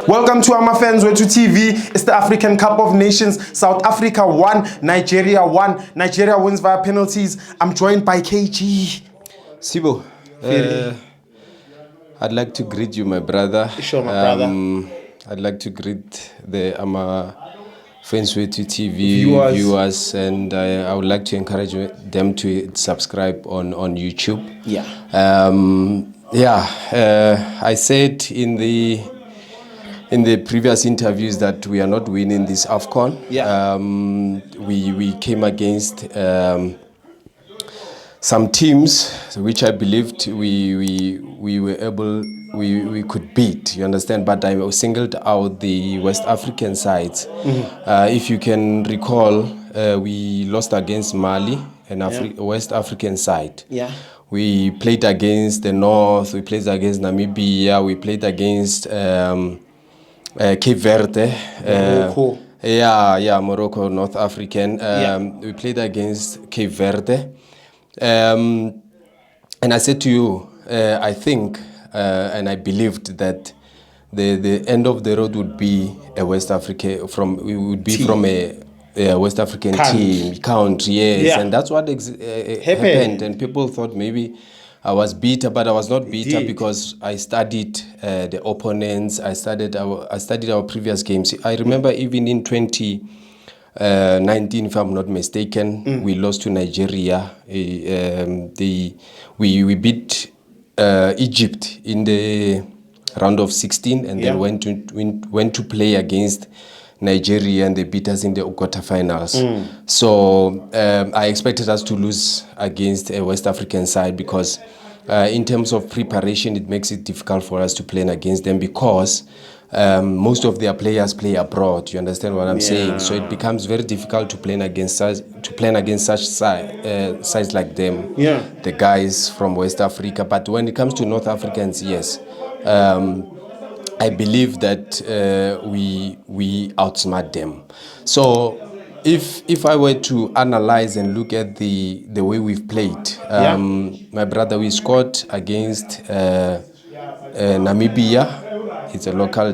Welcome to FANS Wethu TV. It's the African Cup of Nations. South Africa won, Nigeria won. Nigeria wins via penalties. I'm joined by KG. Sibo, I'd like to greet you, my brother. Sure, my brother. I'd like to greet the FANS Wethu TV viewers, and I would like to encourage them to subscribe on YouTube. Yeah. I said in the previous interviews that we are not winning this AFCON. Yeah. We came against some teams which I believed we were able, we could beat, you understand, but I singled out the West African sides. If you can recall, we lost against Mali, an West African side. Yeah. We played against the North, we played against Namibia, we played against Cape Verde. Morocco. Morocco, North African. We played against Cape Verde. And I said to you, I think and I believed that the end of the road would be a West Africa from a West African country, yes. Yeah. And that's what happened. And people thought maybe I was bitter, but I was not bitter because I studied the opponents. I studied our previous games. I remember even in 2019, if I'm not mistaken, we lost to Nigeria. We beat Egypt in the round of 16, and then went to play against Nigeria, and they beat us in the quarterfinals. So I expected us to lose against a West African side because in terms of preparation, it makes it difficult for us to play against them because most of their players play abroad. You understand what I'm saying? So it becomes very difficult to play against such sides like them. Yeah. The guys from West Africa. But when it comes to North Africans, yes. I believe that we outsmart them. So if I were to analyze and look at the way we've played, my brother, we scored against Namibia. It's a local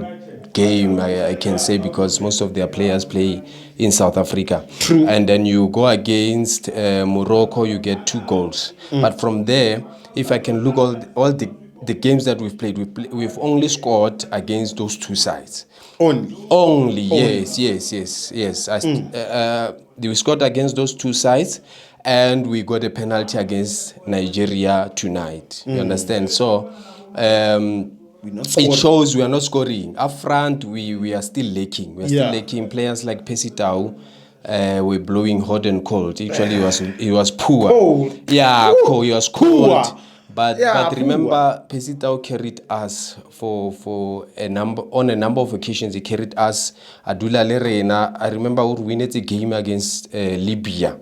game, I can say, because most of their players play in South Africa. True. And then you go against Morocco, you get 2 goals. But from there, if I can look all the games that we've played, we've only scored against those 2 sides. Only. Yes. We scored against those 2 sides, and we got a penalty against Nigeria tonight. You understand? So it shows we are not scoring. Up front, we are still lacking. We are still lacking. Players like Pesitao were blowing hot and cold. Actually, he was poor. Cold. Yeah, cold. He was cold. Poor. But remember, Pesitao carried us on a number of occasions. He carried us. Adula Lerena. I remember we won a game against Libya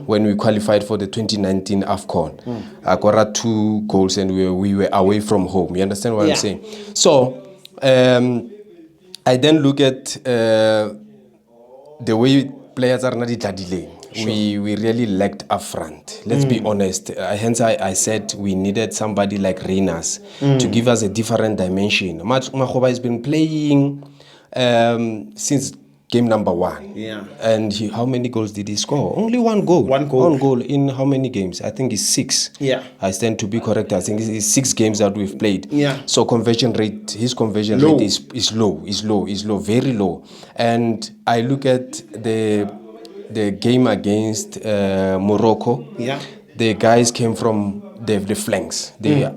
when we qualified for the 2019 AFCON. I got 2 goals, and we were away from home. You understand what I'm saying? So I then look at the way players are not delaying. Sure. We really lacked up front. Let's be honest. Hence, I said we needed somebody like Reynas to give us a different dimension. Makgoba has been playing since game number 1. Yeah. And how many goals did he score? Only 1 goal. 1 goal. 1 goal in how many games? I think it's 6. Yeah. I stand to be correct. I think it's 6 games that we've played. Yeah. So his conversion rate is low, very low. And I look at the game against Morocco. Yeah. The guys came from the flanks. They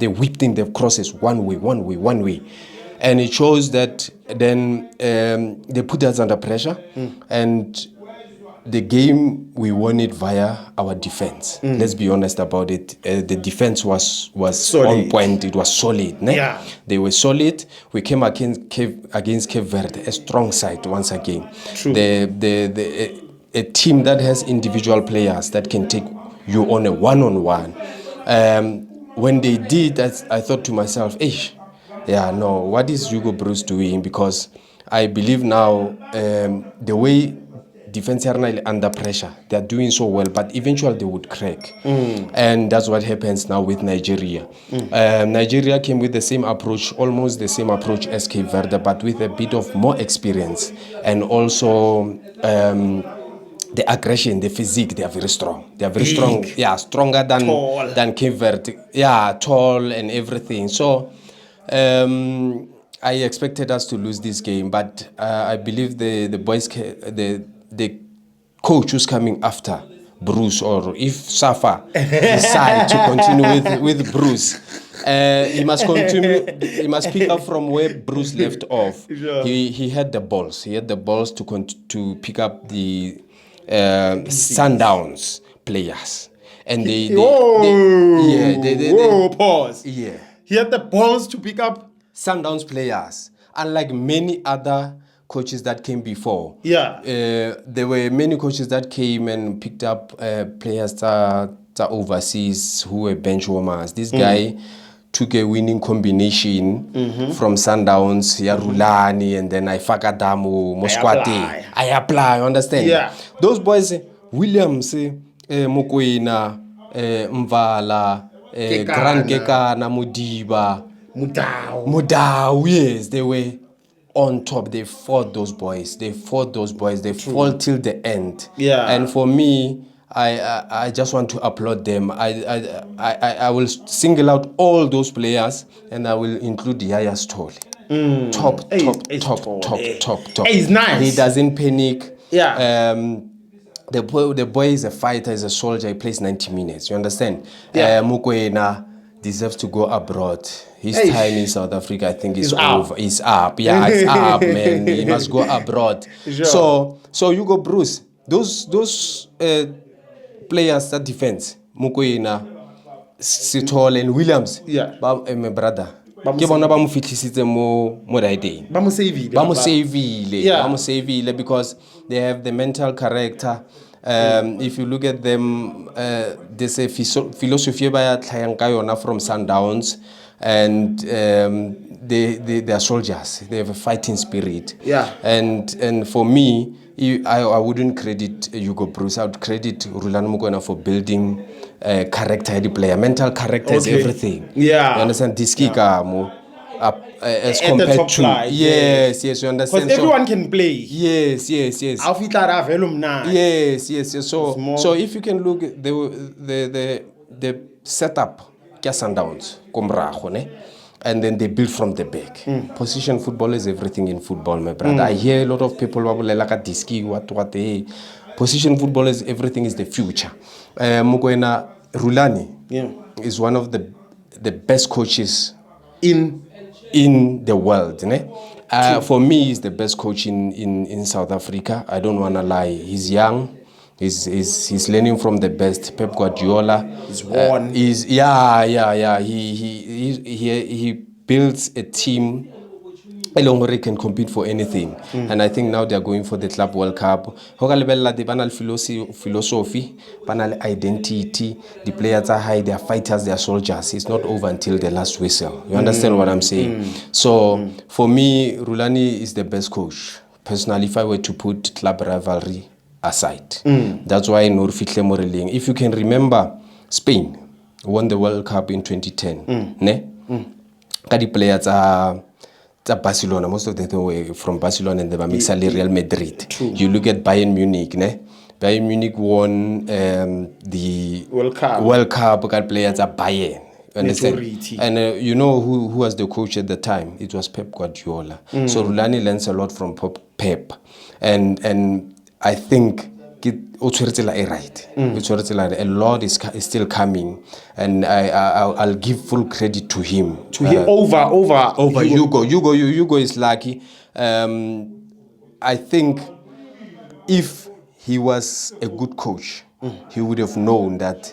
whipped in the crosses one way. And it shows that then they put us under pressure. And the game, we won it via our defense. Let's be honest about it. The defense was on point. It was solid. Ne? Yeah. They were solid. We came against Cape Verde, a strong side once again. True. A team that has individual players that can take you on a one-on-one. When they did, I thought to myself, what is Hugo Bruce doing? Because I believe now the way defense are really under pressure. They are doing so well, but eventually they would crack. And that's what happens now with Nigeria. Nigeria came with the same approach, almost the same approach as Cape Verde, but with a bit of more experience. And also the aggression, the physique, they are very strong. They are very strong. Yeah, stronger than Cape Verde. Yeah, tall and everything. So I expected us to lose this game, but I believe the boys, the coach who's coming after Bruce, or if Safa decide to continue with Bruce, he must continue. He must pick up from where Bruce left off. Sure. He had the balls. He had the balls to pick up the Sundowns players, and pause. Yeah, he had the balls to pick up Sundowns players, unlike many other coaches that came before. Yeah. There were many coaches that came and picked up players that overseas who were bench warmers. This guy took a winning combination from Sundowns, Rulani, and then Ifakadamu, Moskwati. I apply, understand? Yeah. Those boys, Williams, Mokoena, Mvala, Grand Kekana, Mudiba, Mudau, yes, they were on top. They fought those boys. They fought till the end. Yeah. And for me, I just want to applaud them. I will single out all those players, and I will include Yaya Story. Top. He's nice. He doesn't panic. Yeah. The boy is a fighter, is a soldier. He plays 90 minutes. You understand? Yeah. Mukwena deserves to go abroad. His time in South Africa, I think, is over. Up. It's up. Yeah, it's up, man. He must go abroad. Sure. So you go, Bruce. Those players that defense, Mukwena, Sitol, and Williams. Yeah. My brother. Ke bona ba mo fitlisitse mo right. Ba mo savile because they have the mental character. If you look at them, there's a philosophy by Tlayang from Sundowns, and they are soldiers. They have a fighting spirit. Yeah. And for me, I wouldn't credit Hugo Bruce. I would credit Rulani Mokoena for building character, the player. Mental character is everything. Yeah. You understand? This kika as at compared the top to line, yes, you understand. Because everyone can play. Yes. Yes. So if you can look at the setup, Sundowns, and then they build from the back. Position football is everything in football, my brother. I hear a lot of people like a diski, what. Position football is everything, is the future. Mokoena Rulani is one of the best coaches in the world. For me, he's the best coach in South Africa. I don't want to lie. He's young. He's learning from the best. Pep Guardiola. He's won. He builds a team. Elongore can compete for anything, and I think now they are going for the Club World Cup. The banal philosophy, banal identity. The players are high. They are fighters. They are soldiers. It's not over until the last whistle. You understand what I'm saying? So for me, Rulani is the best coach. Personally, if I were to put club rivalry aside, that's why Norfitle Moreling. If you can remember, Spain won the World Cup in 2010. The players are Barcelona, most of them were from Barcelona, and they were mixed with Real Madrid. True. You look at Bayern Munich, Bayern Munich won the World Cup. Players are Bayern. Understand? Majority. And you know who was the coach at the time? It was Pep Guardiola. So Rulani learns a lot from Pep, and I think right. A lot is still coming, and I'll give full credit to him. Over Hugo is lucky. I think if he was a good coach, he would have known that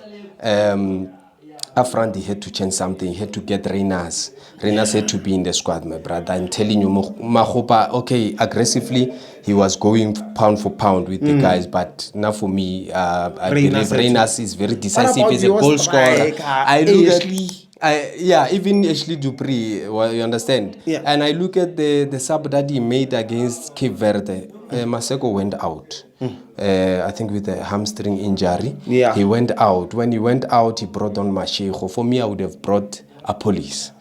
up front he had to change something. He had to get Reyners. Reyners had to be in the squad, my brother. I'm telling you, Mahopa, okay, aggressively, he was going pound for pound with the guys, but now for me, I believe Reyners is very decisive. He's a goal scorer. I look at even Ashley Dupree, well, you understand? Yeah. And I look at the sub that he made against Cape Verde. Maseko went out. I think with a hamstring injury. Yeah. He went out. When he went out, he brought on Mashego. For me, I would have brought a police.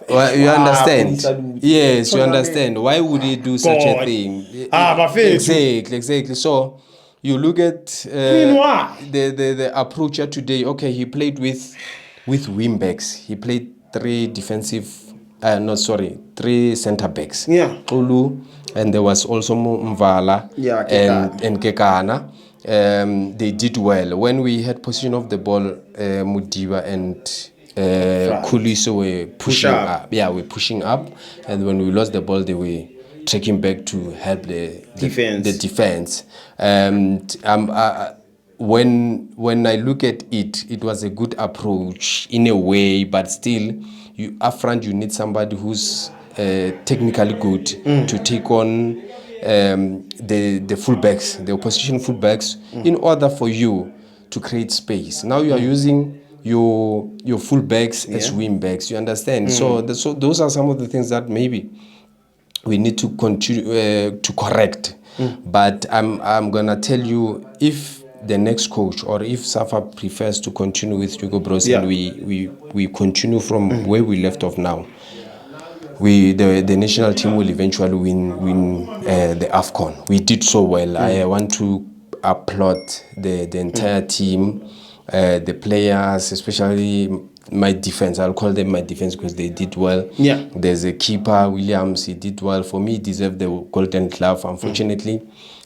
Well, you understand? Yes, you understand. Why would he do such a thing? Exactly. So you look at the approach here today. Okay, he played with wingbacks. He played three center backs. Yeah. Ulu, and there was also Mvala and Kekana. They did well. When we had possession of the ball, Mudiwa and Kuliso were pushing up. Yeah, we're pushing up, and when we lost the ball, they were tracking back to help the defense. And when I look at it, it was a good approach in a way, but still, up front you need somebody who's technically good to take on the fullbacks, the opposition fullbacks, in order for you to create space. Now you are using your fullbacks as wingbacks. You understand? So those are some of the things that maybe we need to continue to correct. But I'm gonna tell you, if the next coach or if Safa prefers to continue with Hugo Bros and we continue from where we left off now, the national team will eventually win the AFCON. We did so well. I want to applaud the entire team, the players, especially my defense. I'll call them my defense because they did well. Yeah. There's a keeper, Williams. He did well. For me, he deserved the Golden Glove. Unfortunately,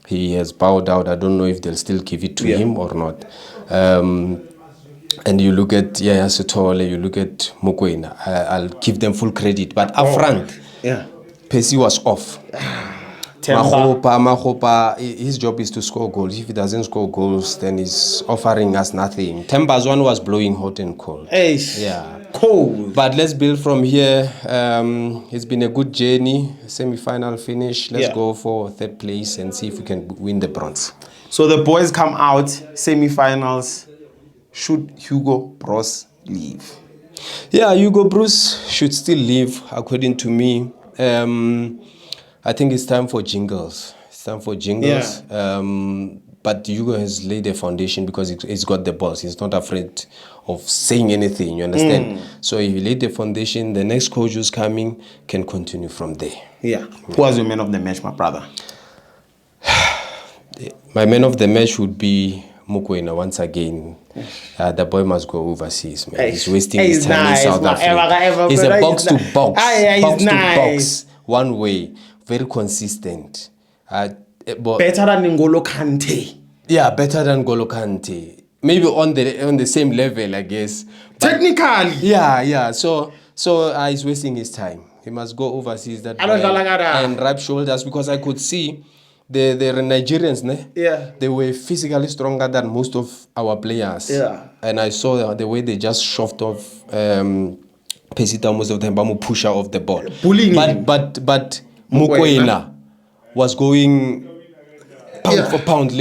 he has bowed out. I don't know if they'll still give it to him or not. And you look at Yaya Sotole, you look at Mokoena. I'll give them full credit. But up front, Pesi was off. Mahopa, his job is to score goals. If he doesn't score goals, then he's offering us nothing. Temba's one was blowing hot and cold. Yeah. Cold. But let's build from here. It's been a good journey. Semi-final finish. Let's go for third place and see if we can win the bronze. So the boys come out, semi-finals. Should Hugo Bros leave? Yeah, Hugo Bros should still leave, according to me. I think it's time for jingles. But Hugo has laid a foundation because he's got the balls. He's not afraid of saying anything, you understand? So if he laid the foundation, the next coach who's coming can continue from there. Yeah. Who was your man of the match, my brother? My man of the match would be Mukwena once again. The boy must go overseas, man. He's wasting his time in South Africa. He's a box to box, one way, very consistent. Better than N'Golo Kante. Yeah, better than N'Golo Kante. Maybe on the same level, I guess. But technically. Yeah. So he's wasting his time. He must go overseas and rub shoulders, because I could see the Nigerians, they were physically stronger than most of our players. Yeah. And I saw the way they just shoved off Pesita most of the time, pusher off the ball. Bullying. But Mukwena was going pound for pound,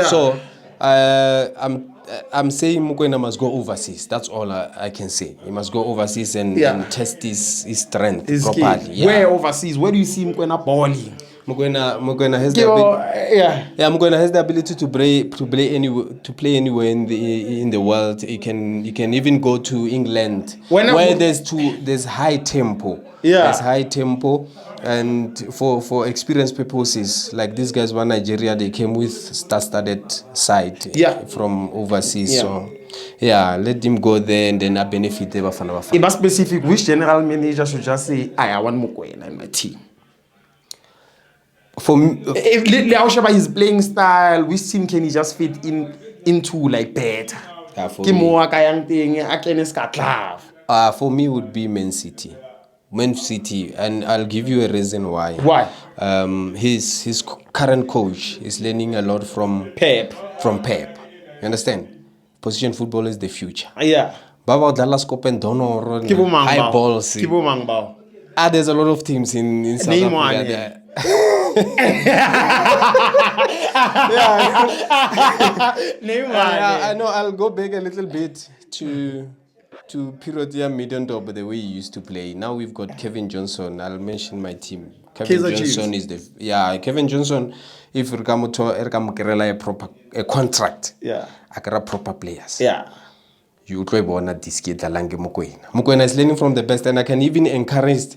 So I'm saying Mukwena must go overseas. That's all I can say. He must go overseas and test his strength properly. Yeah. Where overseas? Where do you see Mukwena balling? Mukwena has the Mukwena has the ability to play anywhere in the world. He can even go to England where there's high tempo. Yeah. There's high tempo, and for experience purposes, like these guys were Nigeria, they came with star-studded side from overseas. Yeah. So let him go there and then I benefit the Bafana. It must specific which general manager should just say, I want Mukwena in my team. For me, if his playing style, which team can he just fit into like better? For me, it would be Man City, and I'll give you a reason why. Why? His current coach is learning a lot from Pep. You understand? Position football is the future. Yeah. High balls. There's a lot of teams in South Africa there. I know. I'll go back a little bit to Pirotia Middendorp, the way he used to play. Now we've got Kevin Johnson. I'll mention my team. Kevin Kaizer Johnson Chiefs. is Kevin Johnson. If a contract, a proper players. You try bona diski dalange Mokoena. Mokoena is learning from the best, and I can even encourage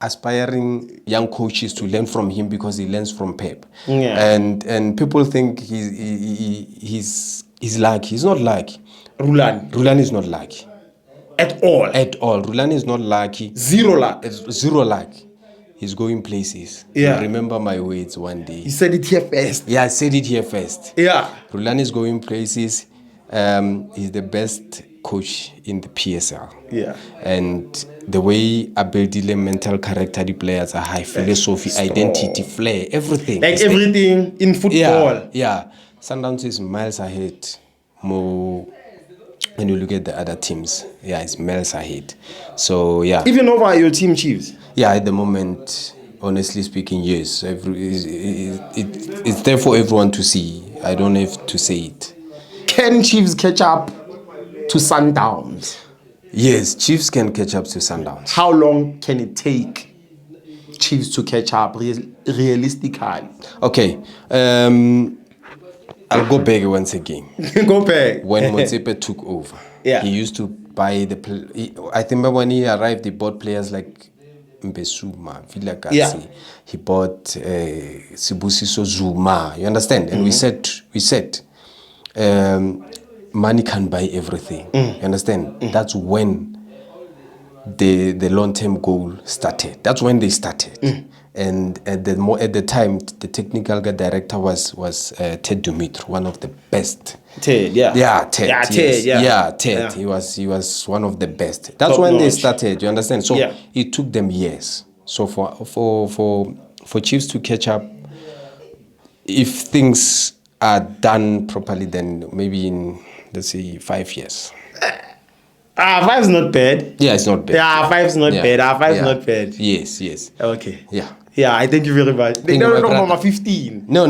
aspiring young coaches to learn from him because he learns from Pep. And people think he's lucky. He's not lucky. Rulan is not lucky. At all. Rulan is not lucky. Zero luck. Zero luck. He's going places. Yeah. You remember my words one day. He said it here first. Yeah, I said it here first. Yeah. Rulan is going places. He's the best coach in the PSL. Yeah. And the way Abedile mental character the players are high, philosophy, identity, flair, everything. Like everything in football. Yeah. Sundowns is miles ahead. More when you look at the other teams, it's miles ahead. So Even over your team, Chiefs. Yeah, at the moment, honestly speaking, yes. It's there for everyone to see. I don't have to say it. Can Chiefs catch up to Sundowns? Yes, Chiefs can catch up to Sundowns. How long can it take Chiefs to catch up realistically? Okay, I'll go back once again. Go back. When Motsepe took over, he used to buy I think when he arrived, he bought players like Mbesuma, Vilagasi. He bought Sibusiso Zuma. You understand? And we said, money can buy everything. You understand? That's when the long-term goal started. That's when they started. And at the time, the technical director was Ted Dumitru, one of the best. Ted. Ted. He was one of the best. That's when they started. You understand? So it took them years. So for Chiefs to catch up, if things are done properly, then maybe in, let's say, 5 years. 5's not bad. Yeah, it's not bad. 5's not bad. 5's not bad. Yes. Okay. Yeah. I thank you very much. They don't know Mama 15. No.